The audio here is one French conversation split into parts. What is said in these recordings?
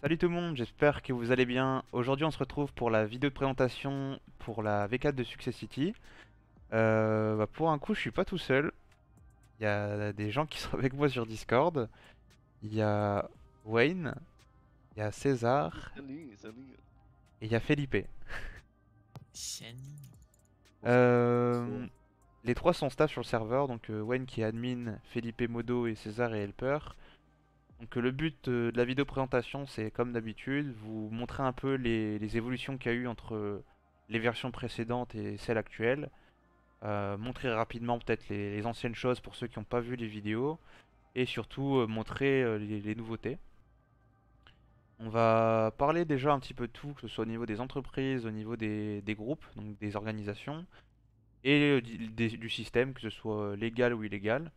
Salut tout le monde, j'espère que vous allez bien. Aujourd'hui, on se retrouve pour la vidéo de présentation pour la V4 de Success City. Pour un coup, je suis pas tout seul. Il y a des gens qui sont avec moi sur Discord. Il y a Wayne, il y a César Salut, salut. et il y a Felipe. Shani. Bonsoir. Euh, Bonsoir. les trois sont staff sur le serveur, donc Wayne qui est admin, Felipe Modo et César est helper. Donc le but de la vidéo présentation, c'est comme d'habitude, vous montrer un peu les évolutions qu'il y a eu entre les versions précédentes et celles actuelles. Montrer rapidement peut-être les anciennes choses pour ceux qui n'ont pas vu les vidéos. Et surtout montrer les nouveautés. On va parler déjà un petit peu de tout, que ce soit au niveau des entreprises, au niveau des groupes, donc des organisations, et du système, que ce soit légal ou illégal.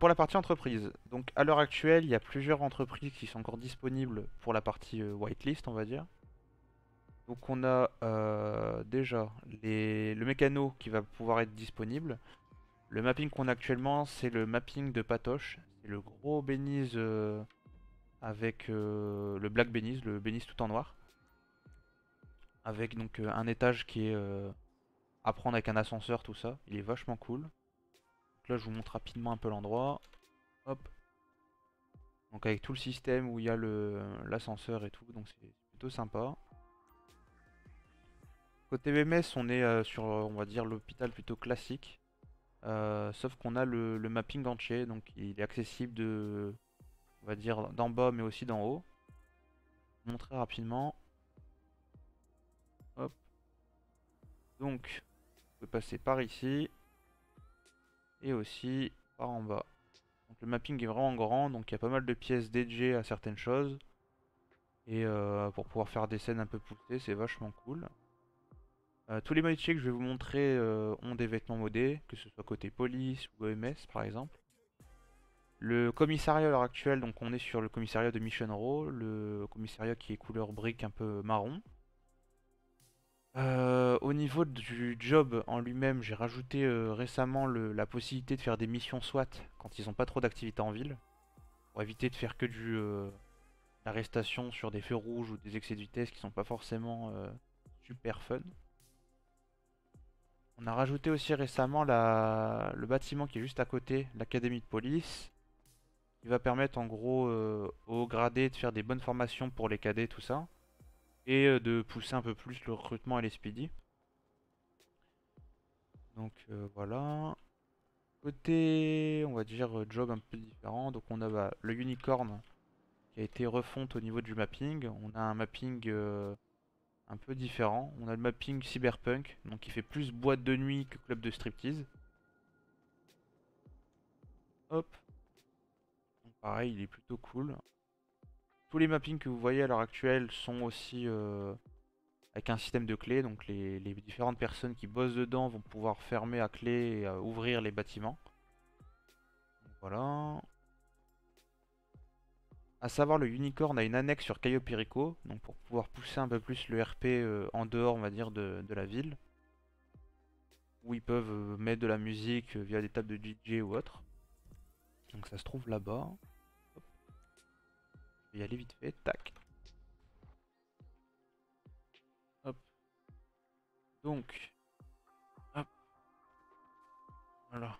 Pour la partie entreprise, donc à l'heure actuelle, il y a plusieurs entreprises qui sont encore disponibles pour la partie whitelist, on va dire. Donc on a déjà le mécano qui va pouvoir être disponible. Le mapping qu'on a actuellement, c'est le mapping de Patoche. C'est le gros Benize avec le Black Benize, le Benize tout en noir. Avec donc un étage qui est à prendre avec un ascenseur, tout ça. Il est vachement cool. Donc là, je vous montre rapidement un peu l'endroit. Hop. Donc avec tout le système où il y a l'ascenseur et tout, donc c'est plutôt sympa. Côté BMS, on est sur, on va dire, l'hôpital plutôt classique. Sauf qu'on a le mapping entier, donc il est accessible on va dire, d'en bas mais aussi d'en haut. Je vais montrer rapidement. Hop. Donc, on peut passer par ici et aussi par en bas. Donc le mapping est vraiment grand, donc il y a pas mal de pièces dédiées à certaines choses. Et pour pouvoir faire des scènes un peu poussées, c'est vachement cool. Tous les métiers que je vais vous montrer ont des vêtements modés, que ce soit côté police ou EMS par exemple. Le commissariat à l'heure actuelle, donc on est sur le commissariat de Mission Row, le commissariat qui est couleur brique un peu marron. Au niveau du job en lui-même, j'ai rajouté récemment la possibilité de faire des missions SWAT quand ils n'ont pas trop d'activité en ville, pour éviter de faire que l'arrestation sur des feux rouges ou des excès de vitesse qui sont pas forcément super fun. On a rajouté aussi récemment le bâtiment qui est juste à côté, l'académie de police, qui va permettre en gros aux gradés de faire des bonnes formations pour les cadets, tout ça, et de pousser un peu plus le recrutement et les speedy. Donc voilà. Côté, on va dire, job un peu différent, donc on a le unicorn qui a été refonte au niveau du mapping. On a un mapping un peu différent. On a le mapping cyberpunk, donc qui fait plus boîte de nuit que club de striptease. Hop, donc pareil, il est plutôt cool. Tous les mappings que vous voyez à l'heure actuelle sont aussi avec un système de clés, donc les différentes personnes qui bossent dedans vont pouvoir fermer à clé et ouvrir les bâtiments. Donc voilà. À savoir, le Unicorn a une annexe sur Cayo Perico, donc pour pouvoir pousser un peu plus le RP en dehors, on va dire, de la ville, où ils peuvent mettre de la musique via des tables de DJ ou autre. Donc ça se trouve là-bas. Hop, je vais y aller vite fait, tac. Hop, donc, hop, voilà.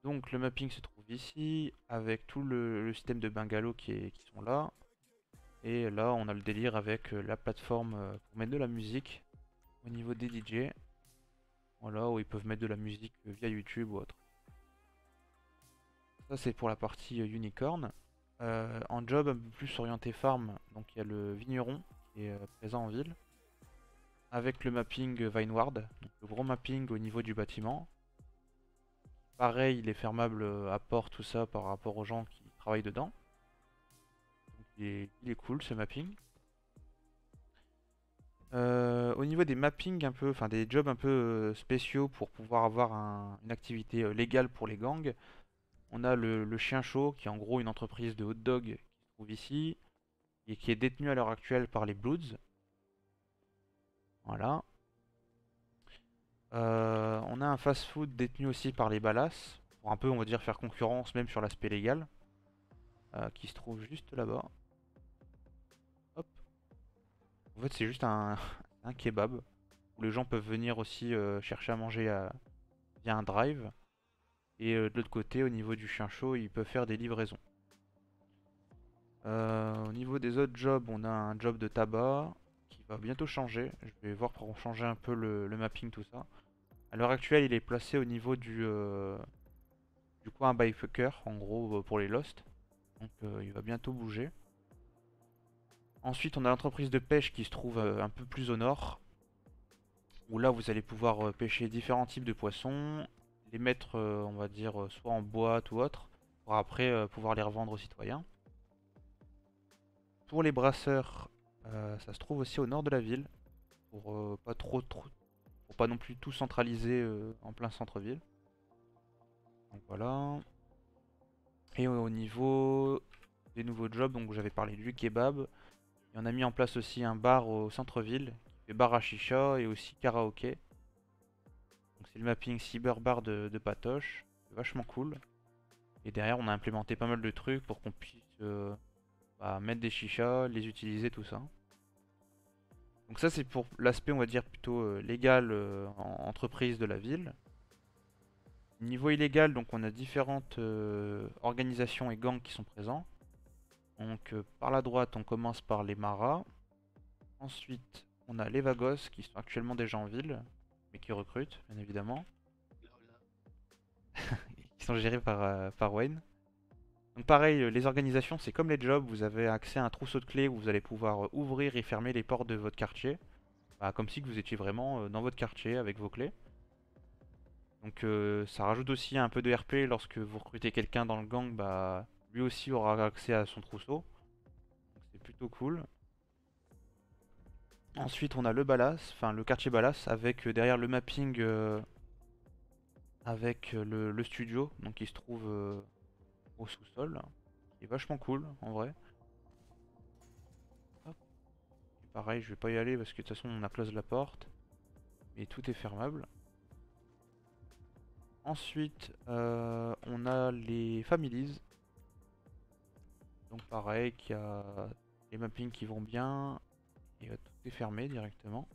Donc le mapping se trouve ici, avec tout le système de bungalows qui sont là. Et là, on a le délire avec la plateforme pour mettre de la musique au niveau des DJ. Voilà, où ils peuvent mettre de la musique via YouTube ou autre. Ça, c'est pour la partie unicorn. En job un peu plus orienté farm, donc il y a le vigneron qui est présent en ville. Avec le mapping Vineward, donc le gros mapping au niveau du bâtiment. Pareil, il est fermable à port, tout ça, par rapport aux gens qui travaillent dedans. Donc il est cool ce mapping. Au niveau des mappings un peu, enfin des jobs un peu spéciaux pour pouvoir avoir une activité légale pour les gangs, on a le Chien Chaud qui est en gros une entreprise de hot dog qui se trouve ici et qui est détenue à l'heure actuelle par les Bloods. Voilà. On a un fast-food détenu aussi par les Ballas pour un peu, on va dire, faire concurrence même sur l'aspect légal. qui se trouve juste là-bas. Hop. En fait, c'est juste un kebab où les gens peuvent venir aussi chercher à manger via un drive. Et de l'autre côté, au niveau du chien chaud, ils peuvent faire des livraisons. Au niveau des autres jobs, on a un job de tabac qui va bientôt changer. Je vais voir pour changer un peu le mapping, tout ça. À l'heure actuelle, il est placé au niveau du coin Byfucker, en gros pour les Lost. Donc il va bientôt bouger. Ensuite, on a l'entreprise de pêche qui se trouve un peu plus au nord. Où là, vous allez pouvoir pêcher différents types de poissons. Les mettre, on va dire, soit en boîte ou autre. Pour après pouvoir les revendre aux citoyens. Pour les brasseurs, ça se trouve aussi au nord de la ville. Pour pas pour pas non plus tout centraliser en plein centre-ville. Donc voilà. Et au niveau des nouveaux jobs, donc j'avais parlé du kebab. Et on a mis en place aussi un bar au centre-ville, qui fait bar à chicha et aussi karaoké. Donc c'est le mapping cyberbar de Patoche, c'est vachement cool. Et derrière on a implémenté pas mal de trucs pour qu'on puisse mettre des chichas, les utiliser, tout ça. Donc ça c'est pour l'aspect on va dire plutôt légal en entreprise de la ville. Niveau illégal, donc on a différentes organisations et gangs qui sont présents. Donc par la droite, on commence par les Maras. Ensuite, on a les Vagos qui sont actuellement déjà en ville, mais qui recrutent, bien évidemment. Qui sont gérés par Wayne. Donc pareil, les organisations, c'est comme les jobs, vous avez accès à un trousseau de clés où vous allez pouvoir ouvrir et fermer les portes de votre quartier. Bah, comme si vous étiez vraiment dans votre quartier avec vos clés. Donc ça rajoute aussi un peu de RP lorsque vous recrutez quelqu'un dans le gang, bah lui aussi aura accès à son trousseau. Donc c'est plutôt cool. Ensuite on a le Ballas, enfin le quartier Ballas avec derrière le mapping avec le studio, donc il se trouve au sous-sol. Il est vachement cool en vrai. Hop. Et pareil, je vais pas y aller parce que de toute façon on a close la porte. Et tout est fermable. Ensuite, on a les families. Donc pareil, qu'il y a les mappings qui vont bien. Et tout est fermé directement.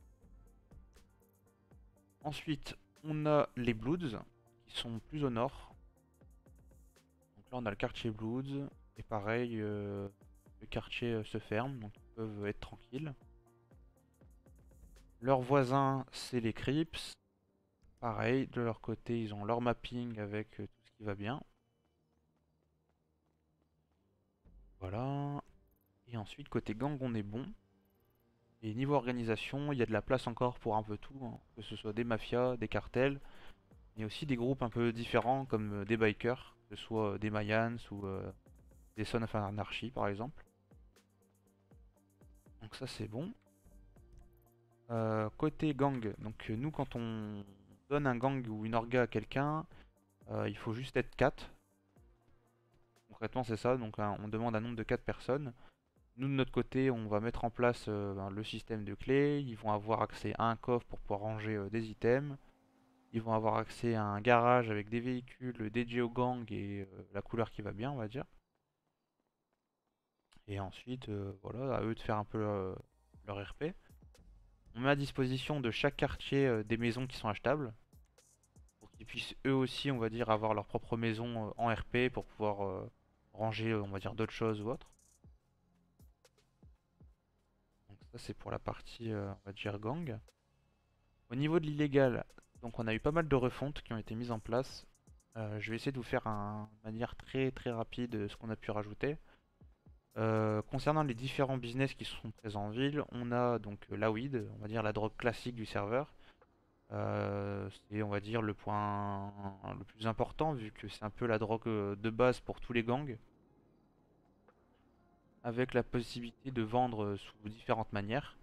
Ensuite, on a les Bloods qui sont plus au nord. Donc là, on a le quartier Bloods. Et pareil, le quartier se ferme, donc ils peuvent être tranquilles. Leurs voisins, c'est les Crips. Pareil, de leur côté, ils ont leur mapping avec tout ce qui va bien. Voilà. Et ensuite, côté gang, on est bon. Et niveau organisation, il y a de la place encore pour un peu tout, hein. Que ce soit des mafias, des cartels, mais aussi des groupes un peu différents comme des bikers, que ce soit des Mayans ou des Sons of Anarchy par exemple. Donc ça c'est bon. Côté gang, donc nous quand on donne un gang ou une orga à quelqu'un, il faut juste être 4. Concrètement c'est ça, donc on demande un nombre de 4 personnes. Nous de notre côté on va mettre en place le système de clés, ils vont avoir accès à un coffre pour pouvoir ranger des items. Ils vont avoir accès à un garage avec des véhicules dédiés au gang et la couleur qui va bien, on va dire. Et ensuite, voilà, à eux de faire un peu leur RP. On met à disposition de chaque quartier des maisons qui sont achetables. Pour qu'ils puissent eux aussi, on va dire, avoir leur propre maison en RP pour pouvoir ranger, on va dire, d'autres choses ou autres. Donc ça, c'est pour la partie, on va dire, gang. Au niveau de l'illégal, donc on a eu pas mal de refontes qui ont été mises en place. Je vais essayer de vous faire de manière très très rapide ce qu'on a pu rajouter. Concernant les différents business qui sont présents en ville, on a donc la weed, on va dire la drogue classique du serveur. C'est on va dire le point le plus important vu que c'est un peu la drogue de base pour tous les gangs. Avec la possibilité de vendre sous différentes manières.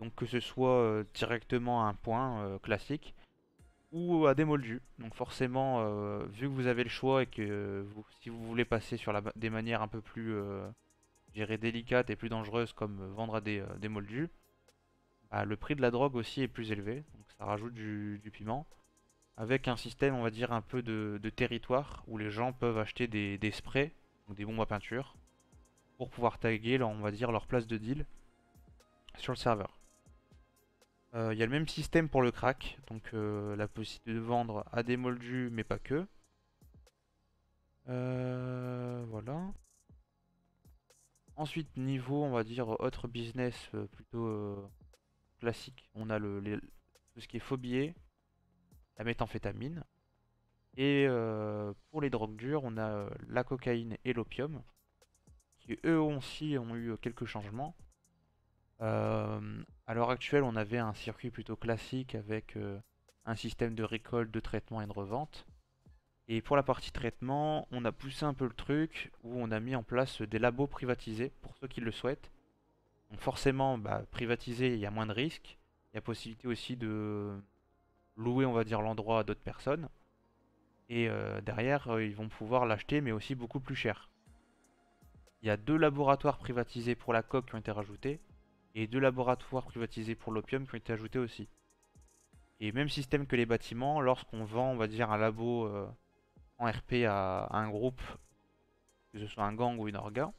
Donc que ce soit directement à un point classique ou à des moldus. Donc forcément, vu que vous avez le choix et que si vous voulez passer sur des manières un peu plus délicates et plus dangereuses comme vendre à des moldus, bah, le prix de la drogue aussi est plus élevé. Donc ça rajoute du piment. Avec un système, on va dire, un peu de territoire où les gens peuvent acheter des sprays, donc des bombes à peinture. pour pouvoir taguer, on va dire, leur place de deal sur le serveur. Il y a le même système pour le crack, donc la possibilité de vendre à des moldus, mais pas que. Voilà. Ensuite, niveau, on va dire, autre business plutôt classique, on a tout ce qui est faux billets, la méthamphétamine. Et pour les drogues dures, on a la cocaïne et l'opium, qui eux aussi ont eu quelques changements. À l'heure actuelle, on avait un circuit plutôt classique avec un système de récolte, de traitement et de revente. Et pour la partie traitement, on a poussé un peu le truc où on a mis en place des labos privatisés pour ceux qui le souhaitent. Donc forcément, bah, privatisé, il y a moins de risques. Il y a possibilité aussi de louer, on va dire, l'endroit à d'autres personnes. Et derrière, ils vont pouvoir l'acheter, mais aussi beaucoup plus cher. Il y a 2 laboratoires privatisés pour la coque qui ont été rajoutés, et 2 laboratoires privatisés pour l'opium qui ont été ajoutés aussi. Et même système que les bâtiments, lorsqu'on vend, on va dire, un labo en RP à un groupe, que ce soit un gang ou une orga,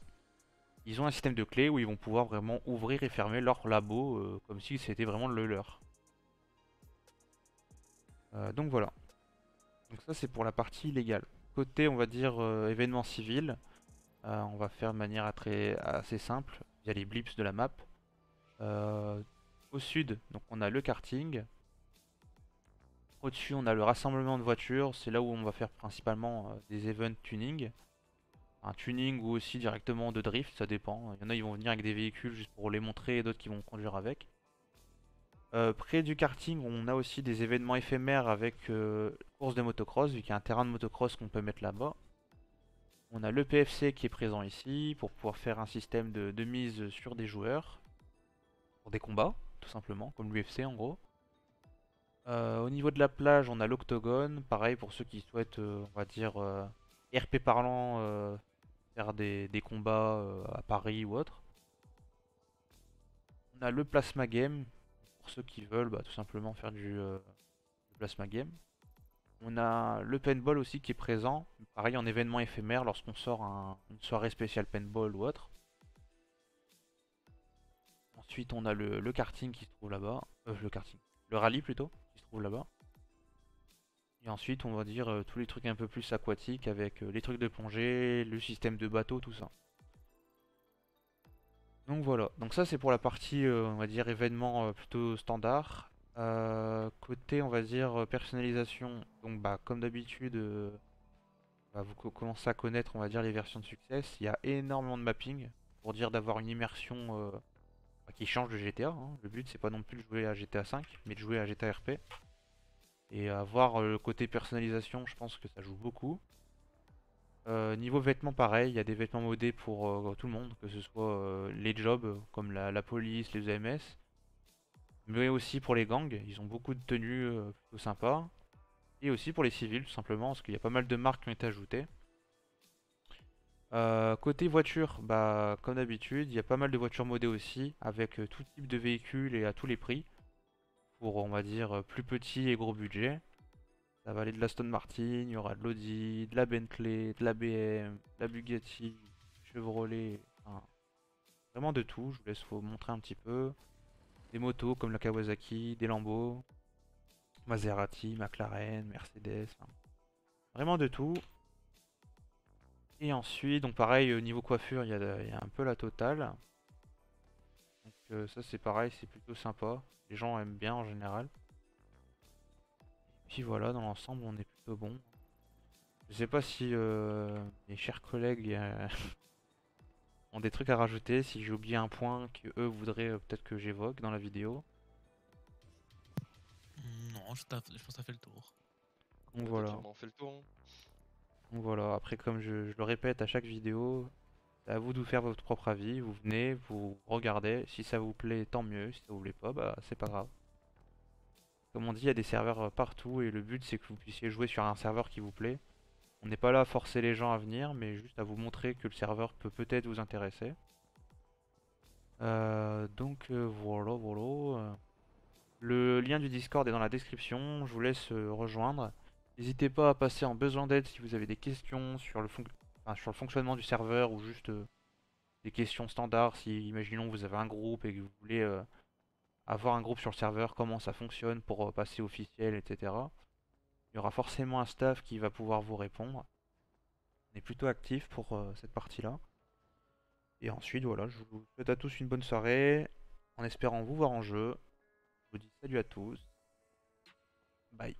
ils ont un système de clés où ils vont pouvoir vraiment ouvrir et fermer leur labo comme si c'était vraiment le leur. Donc voilà. Donc ça c'est pour la partie légale. Côté on va dire événement civil, on va faire de manière assez simple via les blips de la map. Euh, Au sud, donc on a le karting. Au-dessus, on a le rassemblement de voitures. C'est là où on va faire principalement des events tuning. Un tuning ou aussi directement de drift, ça dépend. Il y en a, ils vont venir avec des véhicules juste pour les montrer et d'autres qui vont conduire avec. Près du karting, on a aussi des événements éphémères avec course de motocross, vu qu'il y a un terrain de motocross qu'on peut mettre là-bas. On a le PFC qui est présent ici pour pouvoir faire un système de mise sur des joueurs, pour des combats, tout simplement, comme l'UFC en gros. Au niveau de la plage, on a l'octogone, pareil pour ceux qui souhaitent, on va dire, RP parlant, faire des combats à Paris ou autre. On a le plasma game, pour ceux qui veulent bah, tout simplement faire du plasma game. On a le paintball aussi qui est présent, pareil en événement éphémère lorsqu'on sort une soirée spéciale paintball ou autre. Ensuite, on a le karting qui se trouve là-bas, le karting, le rallye plutôt, qui se trouve là-bas. Et ensuite, on va dire tous les trucs un peu plus aquatiques avec les trucs de plongée, le système de bateau, tout ça. Donc voilà, donc ça c'est pour la partie, on va dire, événement plutôt standard. Côté, on va dire, personnalisation, donc bah, comme d'habitude, bah, vous commencez à connaître, on va dire, les versions de succès. Il y a énormément de mapping pour dire d'avoir une immersion bah, qui change de GTA, hein. Le but c'est pas non plus de jouer à GTA 5, mais de jouer à GTA RP. Et avoir le côté personnalisation, je pense que ça joue beaucoup. Niveau vêtements, pareil, il y a des vêtements modés pour tout le monde, que ce soit les jobs comme la police, les EMS, mais aussi pour les gangs, ils ont beaucoup de tenues plutôt sympas, et aussi pour les civils tout simplement, parce qu'il y a pas mal de marques qui ont été ajoutées. Côté voiture, bah, comme d'habitude, il y a pas mal de voitures modées aussi, avec tout type de véhicules et à tous les prix, pour on va dire plus petit et gros budget. Ça va aller de l'Aston Martin, il y aura de l'Audi, de la Bentley, de la BM, de la Bugatti, Chevrolet, enfin, vraiment de tout. Je vous laisse vous montrer un petit peu. Des motos comme la Kawasaki, des Lambo, Maserati, McLaren, Mercedes, enfin, vraiment de tout. Et ensuite, donc pareil, niveau coiffure, il y a un peu la totale. Donc ça c'est pareil, c'est plutôt sympa. Les gens aiment bien en général. Puis voilà, dans l'ensemble, on est plutôt bon. Je sais pas si mes chers collègues ont des trucs à rajouter, si j'ai oublié un point que eux voudraient peut-être que j'évoque dans la vidéo. Non, je pense que t'as fait le tour. Donc On a voilà. clairement fait le tour, hein. Donc voilà. Après, comme je le répète à chaque vidéo, c'est à vous de vous faire votre propre avis. Vous venez, vous regardez. Si ça vous plaît, tant mieux. Si ça vous plaît pas, bah c'est pas grave. Comme on dit, il y a des serveurs partout et le but c'est que vous puissiez jouer sur un serveur qui vous plaît. On n'est pas là à forcer les gens à venir, mais juste à vous montrer que le serveur peut peut-être vous intéresser. Donc voilà, voilà. Le lien du Discord est dans la description, je vous laisse rejoindre. N'hésitez pas à passer en besoin d'aide si vous avez des questions sur sur le fonctionnement du serveur ou juste des questions standards. Si, imaginons, vous avez un groupe et que vous voulez avoir un groupe sur le serveur, comment ça fonctionne pour passer officiel, etc. Il y aura forcément un staff qui va pouvoir vous répondre. On est plutôt actif pour cette partie-là. Et ensuite, voilà, je vous souhaite à tous une bonne soirée, en espérant vous voir en jeu. Je vous dis salut à tous. Bye.